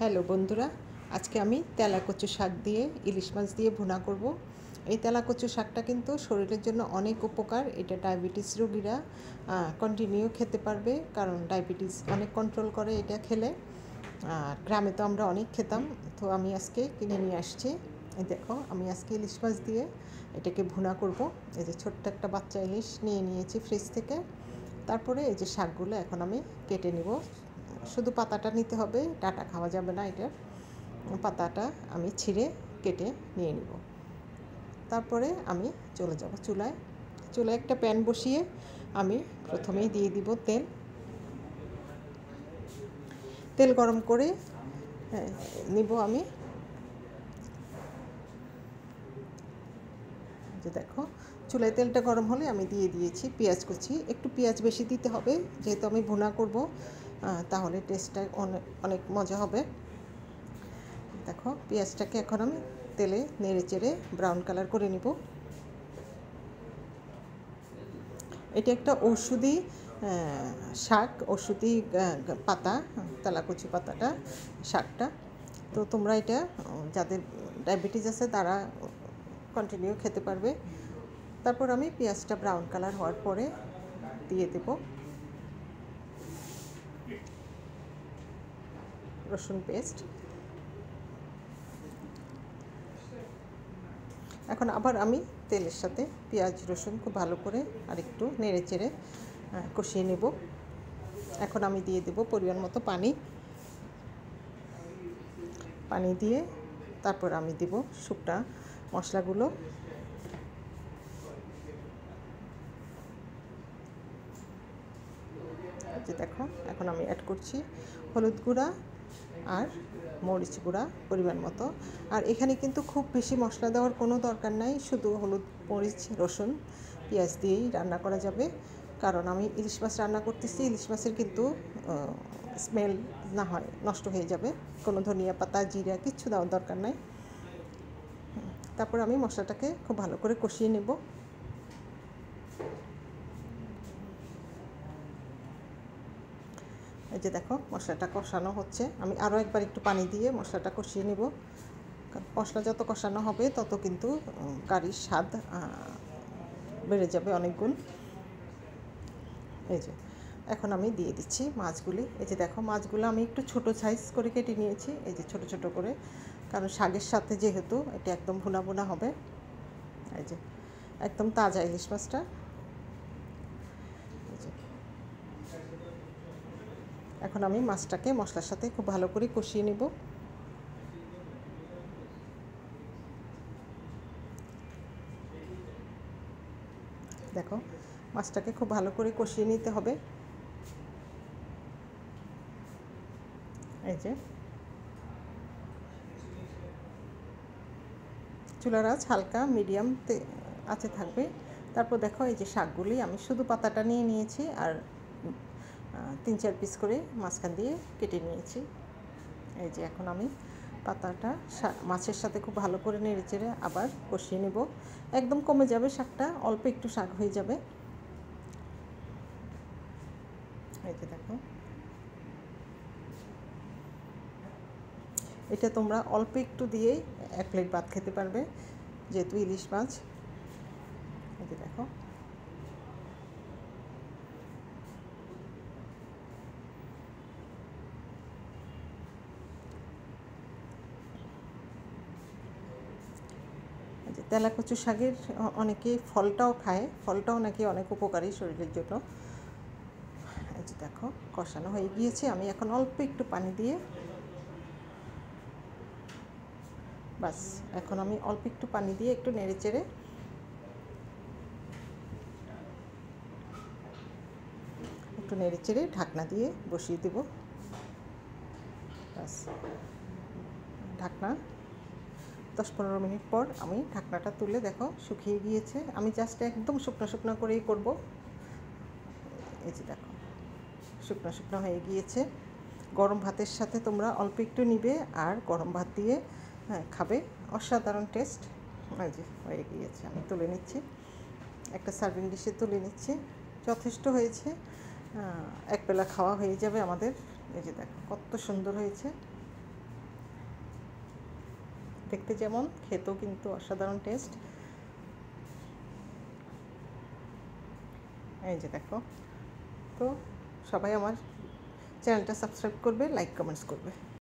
Hello বন্ধুরা, আজকে আমি তেলাকচু শাক দিয়ে ইলিশ মাছ দিয়ে ভুনা করব। এই তেলাকচু শাকটা কিন্তু শরীরের জন্য অনেক উপকার। এটা ডায়াবেটিস রোগীরা কন্টিনিউ খেতে পারবে, কারণ ডায়াবেটিস অনেক কন্ট্রোল করে এটা খেলে। আর গ্রামে তো আমরা অনেক খেতাম, তো আমি আজকে কিনে নিয়ে আসছি। এই দেখো, আমি আজকে ইলিশ মাছ দিয়ে এটাকে ভুনা করব। এই যে ছোট্ট একটা বাচ্চা ইলিশ নিয়ে নিয়েছি ফ্রিজ থেকে। তারপরে এই যে শাকগুলো এখন আমি কেটে নিব। শুধু পাতাটা নিতে হবে, ডাঁটা খাওয়া যাবে না। এটার পাতাটা আমি ছিঁড়ে কেটে নিয়ে নিব। তারপরে আমি চলে যাব চুলায়। চুলায় একটা প্যান বসিয়ে আমি প্রথমেই দিয়ে দিব তেল। তেল গরম করে নিব আমি। যে দেখো, চুলায় তেলটা গরম হলে আমি দিয়ে দিয়েছি পেঁয়াজ কুচি। একটু পেঁয়াজ বেশি দিতে হবে, যেহেতু আমি ভুনা করব, তাহলে টেস্টটা অনেক অনেক মজা হবে। দেখো, পেঁয়াজটাকে এখন আমি তেলে নেড়ে চেড়ে ব্রাউন কালার করে নিব। এটা একটা ঔষধি শাক, ঔষধি পাতা, তেলাকুচি পাতাটা, শাকটা। তো তোমরা এটা যাদের ডায়াবেটিস আছে তারা কন্টিনিউ খেতে পারবে। তারপর আমি পেঁয়াজটা ব্রাউন কালার হওয়ার পরে দিয়ে দেব রসুন পেস্ট। এখন আবার আমি তেলের সাথে পেঁয়াজ রসুন খুব ভালো করে আরেকটু নেড়ে চেড়ে কষিয়ে নেব। এখন আমি দিয়ে দেব পরিমাণ মতো পানি। পানি দিয়ে তারপর আমি দেব শুকনা মশলাগুলো। যে দেখো, এখন আমি অ্যাড করছি হলুদ গুঁড়া আর মরিচ গুঁড়া পরিমাণ মতো। আর এখানে কিন্তু খুব বেশি মশলা দেওয়ার কোনো দরকার নাই, শুধু হলুদ মরিচ রসুন পেঁয়াজ দিয়েই রান্না করা যাবে। কারণ আমি ইলিশ মাছ রান্না করতেছি, ইলিশ মাছের কিন্তু স্মেল না হয় নষ্ট হয়ে যাবে। কোনো ধনিয়া পাতা জিরা কিচ্ছু দেওয়ার দরকার নাই। তারপর আমি মশলাটাকে খুব ভালো করে কষিয়ে নেব। এই যে দেখো, মশলাটা কষানো হচ্ছে। আমি আরও একবার একটু পানি দিয়ে মশলাটা কষিয়ে নেব। মশলা যত কষানো হবে তত কিন্তু কারির স্বাদ বেড়ে যাবে অনেক গুণ। এই যে এখন আমি দিয়ে দিচ্ছি মাছগুলি। এই যে দেখো, মাছগুলো আমি একটু ছোট সাইজ করে কেটে নিয়েছি, এই যে ছোট ছোট করে, কারণ শাকের সাথে যেহেতু এটা একদম ভুনা ভুনা হবে। এই যে একদম তাজা ইলিশ মাছটা। এই যে এখন আমি মাছটাকে মশলার সাথে খুব ভালো করে কষিয়ে নেব। দেখো, মাছটাকে খুব ভালো করে কষিয়ে নিতে হবে। এই যে চুলার আঁচ হালকা মিডিয়াম আঁচে থাকবে। তারপর দেখো, এই যে শাকগুলি আমি শুধু পাতাটা নিয়ে নিয়েছি আর 3-4 পিস করে মাঝখান দিয়ে কেটে নিয়েছি। এই যে এখন আমি পাতাটা মাছের সাথে খুব ভালো করে নেড়ে চেড়ে আবার কষিয়ে নেব। একদম কমে যাবে শাকটা, অল্প একটু শাক হয়ে যাবে। এই যে দেখো, এটা তোমরা অল্প একটু দিয়েই 1 প্লেট ভাত খেতে পারবে, যেহেতু ইলিশ মাছ। এই যে দেখো, তেলাকচু শাকের অনেকে ফলটাও খায়, ফলটাও নাকি অনেক উপকারী শরীরের জন্য। এই যে দেখো, কষানো হয়ে গিয়েছে। আমি এখন অল্প একটু পানি দিয়ে, বাস, এখন আমি অল্প একটু পানি দিয়ে একটু নেড়ে চেড়ে ঢাকনা দিয়ে বসিয়ে দেব। বাস, ঢাকনা 10-15 মিনিট পর আমি ঢাকনাটা তুলে দেখো শুকিয়ে গিয়েছে। আমি জাস্ট একদম শুকনো শুকনো করেই করব। এই যে দেখো, শুকনো শুকনো হয়ে গিয়েছে। গরম ভাতের সাথে তোমরা অল্প একটু নিবে আর গরম ভাত দিয়ে খাবে, অসাধারণ টেস্ট। এই যে হয়ে গিয়েছে, আমি তুলে নিচ্ছি, একটা সার্ভিং ডিশে তুলে নিচ্ছি। যথেষ্ট হয়েছে, 1 বেলা খাওয়া হয়ে যাবে আমাদের। এই যে দেখো কত সুন্দর হয়েছে। দেখতে যেমন, খেতেও কিন্তু অসাধারণ টেস্ট। এই যে দেখো। তো সবাই আমার চ্যানেলটা সাবস্ক্রাইব করবে, লাইক কমেন্টস করবে।